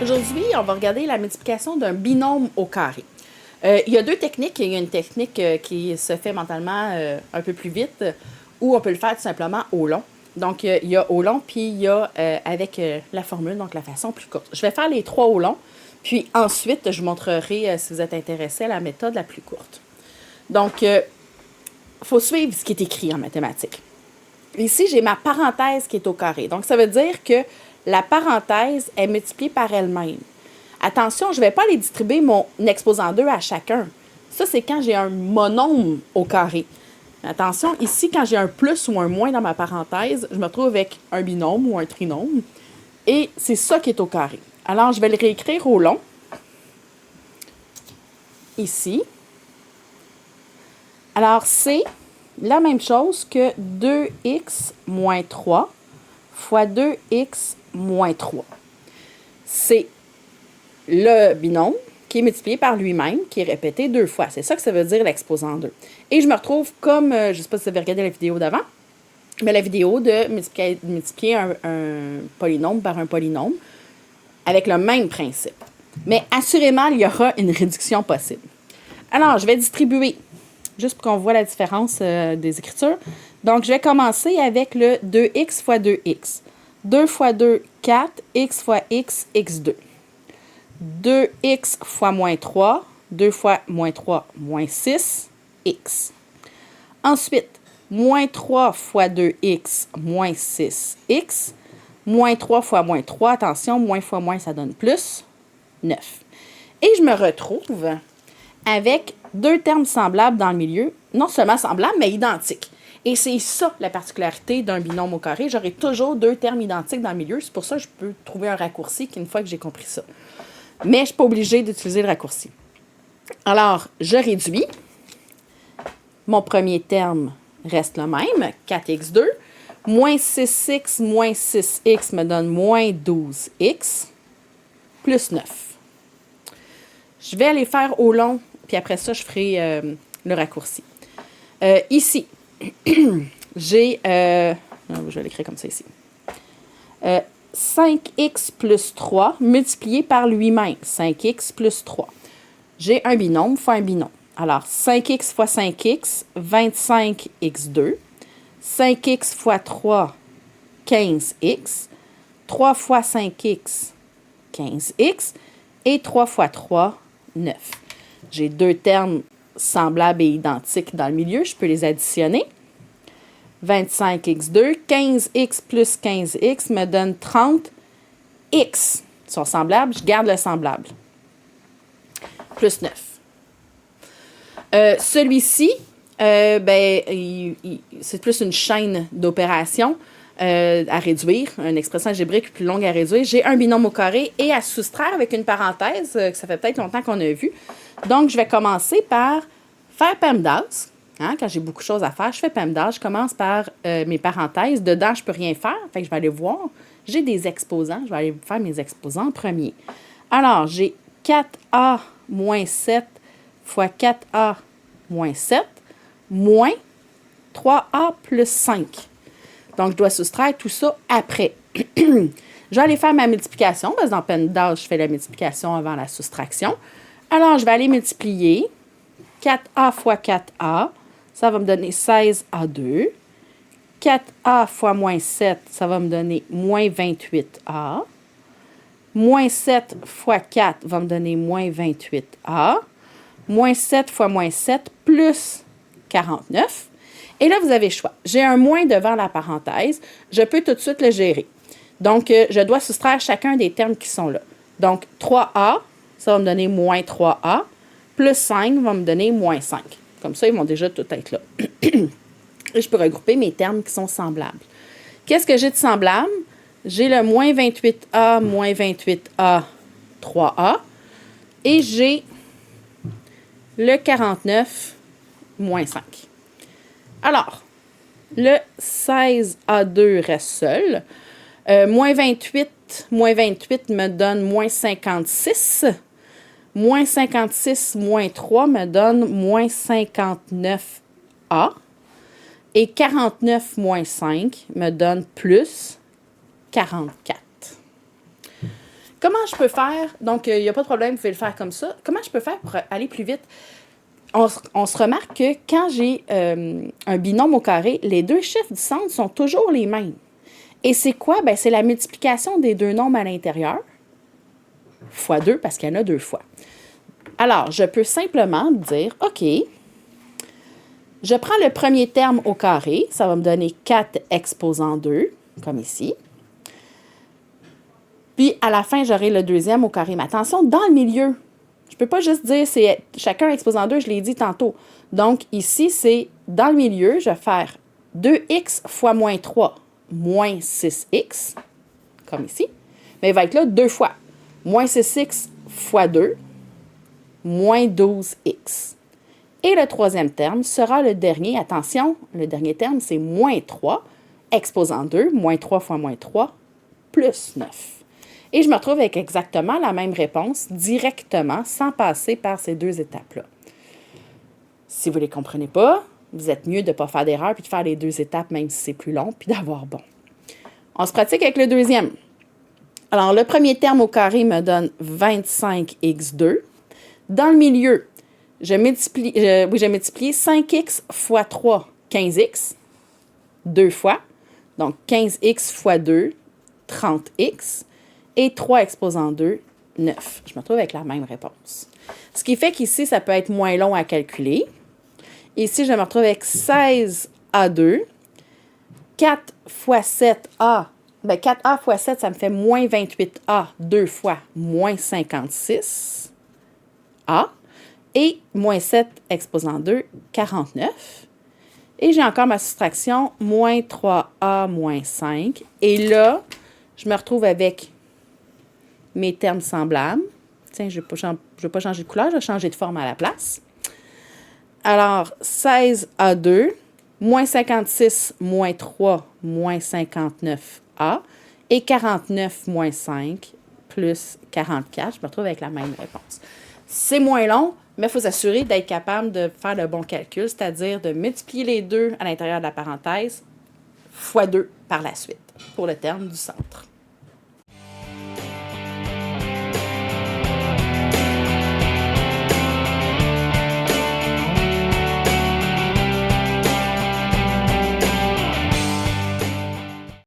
Aujourd'hui, on va regarder la multiplication d'un binôme au carré. Il y a deux techniques. Il y a une technique qui se fait mentalement un peu plus vite, ou on peut le faire tout simplement au long. Donc, il y a au long, puis il y a avec la formule, donc la façon plus courte. Je vais faire les trois au long, puis ensuite, je vous montrerai, si vous êtes intéressé, à la méthode la plus courte. Donc, il faut suivre ce qui est écrit en mathématiques. Ici, j'ai ma parenthèse qui est au carré. Donc, ça veut dire que la parenthèse est multipliée par elle-même. Attention, je ne vais pas aller distribuer mon exposant 2 à chacun. Ça, c'est quand j'ai un monôme au carré. Attention, ici, quand j'ai un plus ou un moins dans ma parenthèse, je me retrouve avec un binôme ou un trinôme. Et c'est ça qui est au carré. Alors, je vais le réécrire au long. Ici. Alors, c'est la même chose que 2x moins 3 fois 2x moins 3. C'est le binôme qui est multiplié par lui-même, qui est répété deux fois. C'est ça que ça veut dire l'exposant 2. Et je me retrouve comme, je ne sais pas si vous avez regardé la vidéo d'avant, mais la vidéo de multiplier un polynôme par un polynôme avec le même principe. Mais assurément, il y aura une réduction possible. Alors, je vais distribuer, juste pour qu'on voit la différence des écritures. Donc, je vais commencer avec le 2x fois 2x. 2 fois 2, 4. X fois x, x2. 2x fois moins 3. 2 fois moins 3, moins 6, x. Ensuite, moins 3 fois 2x, moins 6, x. Moins 3 fois moins 3, attention, moins fois moins, ça donne plus, 9. Et je me retrouve avec deux termes semblables dans le milieu, non seulement semblables, mais identiques. Et c'est ça la particularité d'un binôme au carré. J'aurai toujours deux termes identiques dans le milieu. C'est pour ça que je peux trouver un raccourci une fois que j'ai compris ça. Mais je ne suis pas obligée d'utiliser le raccourci. Alors, je réduis. Mon premier terme reste le même, 4x2. Moins 6x moins 6x me donne moins 12x plus 9. Je vais aller faire au long, puis après ça, je ferai le raccourci. Ici, j'ai, je vais l'écrire comme ça ici, 5x plus 3 multiplié par lui-même, 5x plus 3. J'ai un binôme fois un binôme. Alors, 5x fois 5x, 25x2. 5x fois 3, 15x. 3 fois 5x, 15x. Et 3 fois 3, 9. J'ai deux termes semblables et identiques dans le milieu. Je peux les additionner. 25x2, 15x plus 15x me donne 30x. Ils sont semblables, je garde le semblable. Plus 9. Celui-ci, c'est plus une chaîne d'opérations à réduire, une expression algébrique plus longue à réduire. J'ai un binôme au carré et à soustraire avec une parenthèse, que ça fait peut-être longtemps qu'on a vu. Donc, je vais commencer par faire PEMDAS. Quand j'ai beaucoup de choses à faire, je fais PEMDAS. Je commence par mes parenthèses. Dedans, je ne peux rien faire. Fait que je vais aller voir. J'ai des exposants. Je vais aller faire mes exposants en premier. Alors, j'ai 4a moins 7 fois 4a moins 7 moins 3a plus 5. Donc, je dois soustraire tout ça après. Je vais aller faire ma multiplication, parce que dans PEMDAS, je fais la multiplication avant la soustraction. Alors, je vais aller multiplier 4a fois 4a, ça va me donner 16a2. 4a fois moins 7, ça va me donner moins 28a. Moins 7 fois 4 va me donner moins 28a. Moins 7 fois moins 7 plus 49. Et là, vous avez le choix. J'ai un moins devant la parenthèse. Je peux tout de suite le gérer. Donc, je dois soustraire chacun des termes qui sont là. Donc, 3a, ça va me donner moins 3a. Plus 5 va me donner moins 5. Comme ça, ils vont déjà tout être là. Et je peux regrouper mes termes qui sont semblables. Qu'est-ce que j'ai de semblable? J'ai le moins 28a, moins 28a, 3a. Et j'ai le 49, moins 5. Alors, le 16A2 reste seul. Moins 28 me donne moins 56. Moins 56 moins 3 me donne moins 59A. Et 49 moins 5 me donne plus 44. Comment je peux faire? Donc, il n'y a pas de problème, vous pouvez le faire comme ça. Comment je peux faire pour aller plus vite? On se remarque que quand j'ai un binôme au carré, les deux chiffres du centre sont toujours les mêmes. Et c'est quoi? Ben, c'est la multiplication des deux nombres à l'intérieur fois 2, parce qu'il y en a 2 fois. Alors, je peux simplement dire, OK, je prends le premier terme au carré, ça va me donner 4 exposant 2, comme ici. Puis, à la fin, j'aurai le deuxième au carré. Mais attention, dans le milieu, je ne peux pas juste dire c'est chacun exposant 2, je l'ai dit tantôt. Donc, ici, c'est dans le milieu, je vais faire 2x fois moins 3, moins 6x, comme ici. Mais il va être là 2 fois. Moins 6x fois 2, moins 12x. Et le troisième terme sera le dernier. Attention, le dernier terme, c'est moins 3, exposant 2, moins 3 fois moins 3, plus 9. Et je me retrouve avec exactement la même réponse directement, sans passer par ces 2 étapes-là. Si vous ne les comprenez pas, vous êtes mieux de ne pas faire d'erreur puis de faire les 2 étapes, même si c'est plus long, puis d'avoir bon. On se pratique avec le deuxième. Alors, le premier terme au carré me donne 25x2. Dans le milieu, j'ai multiplié 5x fois 3, 15x, 2 fois. Donc, 15x fois 2, 30x. Et 3 exposant 2, 9. Je me retrouve avec la même réponse. Ce qui fait qu'ici, ça peut être moins long à calculer. Ici, je me retrouve avec 16A2. 4 fois 7A. Bien, 4A fois 7, ça me fait moins 28A. 2 fois moins 56A. Et moins 7 exposant 2, 49. Et j'ai encore ma soustraction, moins 3A moins 5. Et là, je me retrouve avec mes termes semblables. Tiens, je ne vais pas changer de couleur, je vais changer de forme à la place. Alors, 16A2, moins 56, moins 3, moins 59A, et 49 moins 5, plus 44. Je me retrouve avec la même réponse. C'est moins long, mais il faut s'assurer d'être capable de faire le bon calcul, c'est-à-dire de multiplier les 2 à l'intérieur de la parenthèse fois 2 par la suite, pour le terme du centre.